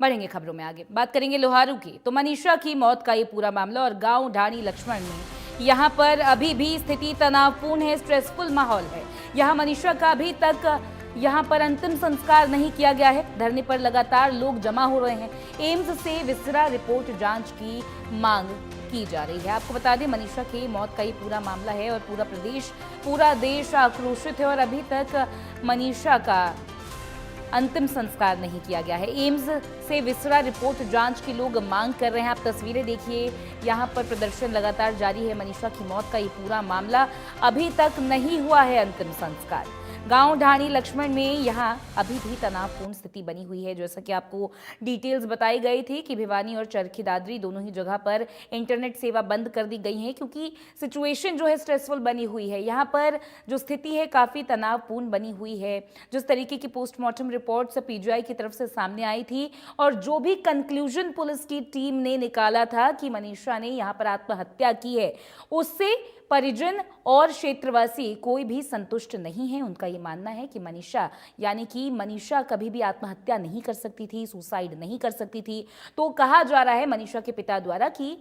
बढ़ेंगे खबरों में आगे, बात करेंगे लोहारू की। तो मनीषा की मौत का ये पूरा मामला और गांव ढाणी लक्ष्मण में यहां पर अभी भी स्थिति तनावपूर्ण है, स्ट्रेसफुल माहौल है। यहां मनीषा का अभी तक यहां पर अंतिम संस्कार नहीं किया गया है। धरने पर लगातार लोग जमा हो रहे हैं। एम्स से विसरा रिपोर्ट जांच की मांग की जा रही है। आपको बता दें, मनीषा की मौत का ये पूरा मामला है और पूरा देश आक्रोशित है और अभी तक मनीषा का अंतिम संस्कार नहीं किया गया है। एम्स से विसरा रिपोर्ट जांच की लोग मांग कर रहे हैं। आप तस्वीरें देखिए, यहां पर प्रदर्शन लगातार जारी है। मनीषा की मौत का ये पूरा मामला, अभी तक नहीं हुआ है अंतिम संस्कार। गांव ढाणी लक्ष्मण में यहां अभी भी तनावपूर्ण स्थिति बनी हुई है। जैसा कि आपको डिटेल्स बताई गई थी कि भिवानी और चरखी दादरी दोनों ही जगह पर इंटरनेट सेवा बंद कर दी गई है, क्योंकि सिचुएशन जो है स्ट्रेसफुल बनी हुई है। यहाँ पर जो स्थिति है काफ़ी तनावपूर्ण बनी हुई है। जिस तरीके की पोस्टमार्टम रिपोर्ट्स पीजीआई की तरफ से सामने आई थी और जो भी कंक्लूजन पुलिस की टीम ने निकाला था कि मनीषा ने यहाँ पर आत्महत्या की है, उससे परिजन और क्षेत्रवासी कोई भी संतुष्ट नहीं है। उनका ये मानना है कि मनीषा कभी भी आत्महत्या नहीं कर सकती थी, सुसाइड नहीं कर सकती थी। तो कहा जा रहा है मनीषा के पिता द्वारा कि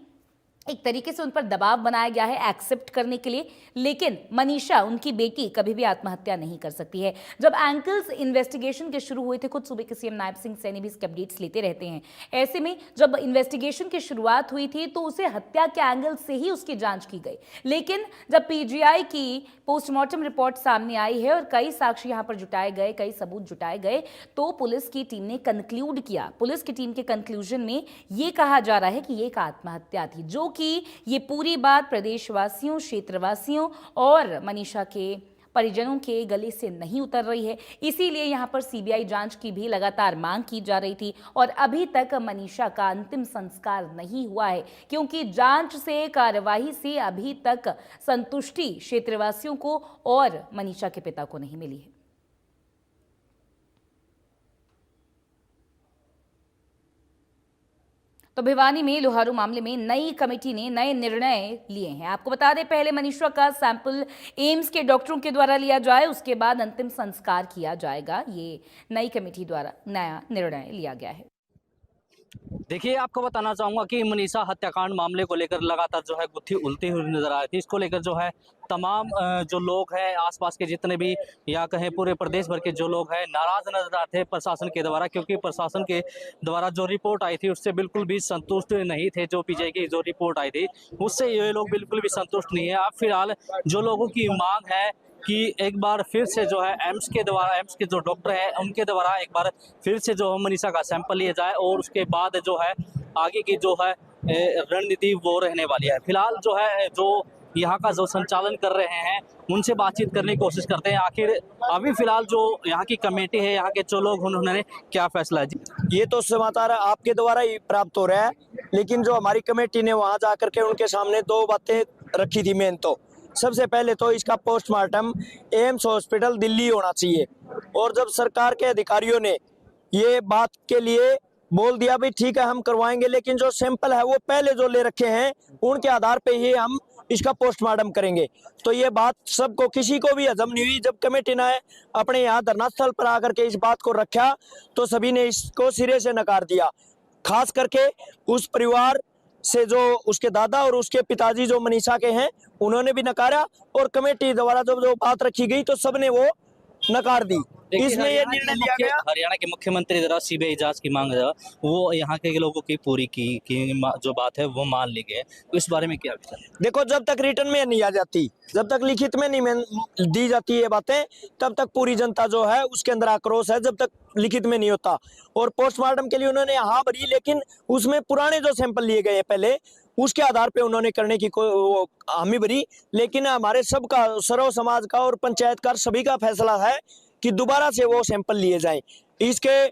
एक तरीके से उन पर दबाव बनाया गया है एक्सेप्ट करने के लिए, लेकिन मनीषा, उनकी बेटी, कभी भी आत्महत्या नहीं कर सकती है। जब एंकल्स इन्वेस्टिगेशन के शुरू हुए थे, खुद सूबे के सीएम नायब सिंह सैनी भी इसके अपडेट्स लेते रहते हैं। ऐसे में जब इन्वेस्टिगेशन की शुरुआत हुई थी तो उसे हत्या के एंगल से ही उसकी जांच की गई, लेकिन जब पीजीआई की पोस्टमार्टम रिपोर्ट सामने आई है और कई साक्ष्य यहां पर जुटाए गए, कई सबूत जुटाए गए, तो पुलिस की टीम ने कंक्लूड किया। पुलिस की टीम के कंक्लूजन में यह कहा जा रहा है कि यह एक आत्महत्या थी, जो कि ये पूरी बात प्रदेशवासियों, क्षेत्रवासियों और मनीषा के परिजनों के गले से नहीं उतर रही है। इसीलिए यहां पर सीबीआई जांच की भी लगातार मांग की जा रही थी और अभी तक मनीषा का अंतिम संस्कार नहीं हुआ है, क्योंकि जांच से, कार्यवाही से अभी तक संतुष्टि क्षेत्रवासियों को और मनीषा के पिता को नहीं मिली है। तो भिवानी में लोहारू मामले में नई कमेटी ने नए निर्णय लिए हैं। आपको बता दें, पहले मनीषा का सैंपल एम्स के डॉक्टरों के द्वारा लिया जाए, उसके बाद अंतिम संस्कार किया जाएगा। ये नई कमेटी द्वारा नया निर्णय लिया गया है। देखिए, आपको बताना चाहूँगा कि मनीषा हत्याकांड मामले को लेकर लगातार जो है गुत्थी उलटी हुई नजर आ रही थी। इसको लेकर जो है तमाम जो लोग हैं, आसपास के जितने भी या कहें पूरे प्रदेश भर के जो लोग हैं, नाराज नजर आते हैं प्रशासन के द्वारा, क्योंकि प्रशासन के द्वारा जो रिपोर्ट आई थी उससे बिल्कुल भी संतुष्ट नहीं थे। जो पीजीआई की जो रिपोर्ट आई थी उससे ये लोग बिल्कुल भी संतुष्ट नहीं है। अब फिलहाल जो लोगों की मांग है कि एक बार फिर से जो है एम्स के जो डॉक्टर हैं उनके द्वारा एक बार फिर से जो मनीषा का सैंपल लिया जाए और उसके बाद जो है आगे की जो है रणनीति वो रहने वाली है। फिलहाल जो है जो यहाँ का जो संचालन कर रहे हैं उनसे बातचीत करने की कोशिश करते हैं, आखिर अभी फिलहाल जो यहाँ की कमेटी है, यहाँ के जो लोग उन्होंने क्या फैसला है। ये तो समाचार आपके द्वारा ही प्राप्त हो रहा है, लेकिन जो हमारी कमेटी ने वहां जाकर के उनके सामने दो बातें रखी थी। मेन तो सबसे पहले तो इसका पोस्टमार्टम एम्स हॉस्पिटल दिल्ली होना चाहिए, और जब सरकार के अधिकारियों ने ये बात के लिए बोल दिया भी ठीक है हम करवाएंगे, लेकिन जो सैंपल है वो पहले जो ले रखे हैं उनके आधार पे ही हम इसका पोस्टमार्टम करेंगे, तो ये बात सबको, किसी को भी हजम नहीं हुई। जब कमेटी ने अपने यहाँ धरना स्थल पर आकर के इस बात को रखा तो सभी ने इसको सिरे से नकार दिया। खास करके उस परिवार से जो उसके दादा और उसके पिताजी जो मनीषा के हैं उन्होंने भी नकारा, और कमेटी द्वारा जब जो बात रखी गई तो सबने वो नकार दी। इसमें ये निर्णय लिया गया, हरियाणा के मुख्यमंत्री द्वारा सीबीआई जांच की मांग है, वो यहाँ के लोगों की पूरी की जो बात है वो मान ली गई। तो इस बारे में क्या विचार? देखो, जब तक रिटर्न में नहीं आ जाती, जब तक लिखित में नहीं दी जाती ये बातें, तब तक पूरी जनता जो है उसके अंदर आक्रोश है, जब तक लिखित में नहीं होता। और पोस्टमार्टम के लिए उन्होंने हाँ भरी, लेकिन उसमें पुराने जो सैंपल लिए गए पहले उसके आधार पे उन्होंने करने की हामी भरी, लेकिन हमारे सबका, सर्व समाज का और पंचायत का सभी का फैसला है कि दोबारा से वो सैंपल लिए जाएं। इसके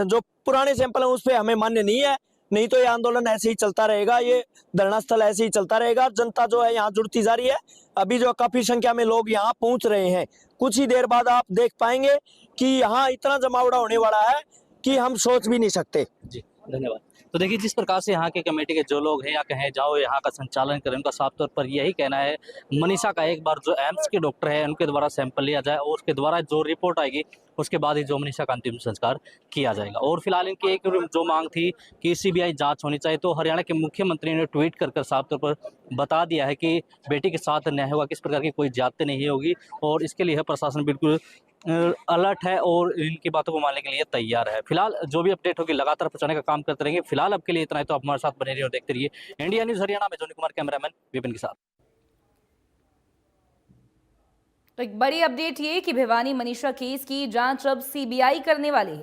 जो पुराने सैंपल हैं उस पर हमें मान्य नहीं है, नहीं तो ये आंदोलन ऐसे ही चलता रहेगा, ये धरना स्थल ऐसे ही चलता रहेगा। जनता जो है यहाँ जुड़ती जा रही है, अभी जो काफी संख्या में लोग यहाँ पहुंच रहे हैं। कुछ ही देर बाद आप देख पाएंगे कि यहाँ इतना जमावड़ा होने वाला है कि हम सोच भी नहीं सकते। जी, धन्यवाद। तो देखिए जिस प्रकार से यहाँ के कमेटी के जो लोग हैं या कहें जाओ यहाँ का संचालन करें, उनका साफ तौर पर यही कहना है मनीषा का एक बार जो एम्स के डॉक्टर है उनके द्वारा सैंपल लिया जाए और उसके द्वारा जो रिपोर्ट आएगी उसके बाद ही जो मनीषा का अंतिम संस्कार किया जाएगा। और फिलहाल इनकी एक जो मांग थी कि सीबीआई जांच होनी चाहिए, तो हरियाणा के मुख्यमंत्री ने ट्वीट कर साफ तौर पर बता दिया है कि बेटी के साथ न्याय होगा, किस प्रकार की कोई ज्यादती नहीं होगी और इसके लिए प्रशासन बिल्कुल अलर्ट है और इनकी बातों को मानने के लिए तैयार है। फिलहाल जो भी अपडेट होगी लगातार पहुंचाने का काम करते रहेंगे। फिलहाल अब के लिए इतना है, तो आप हमारे साथ बने रहिए और देखते रहिए इंडिया न्यूज हरियाणा में। जोनी कुमार कैमरामैन विपिन के साथ। तो एक बड़ी अपडेट ये कि भिवानी मनीषा केस की जांच अब सीबीआई करने वाली है।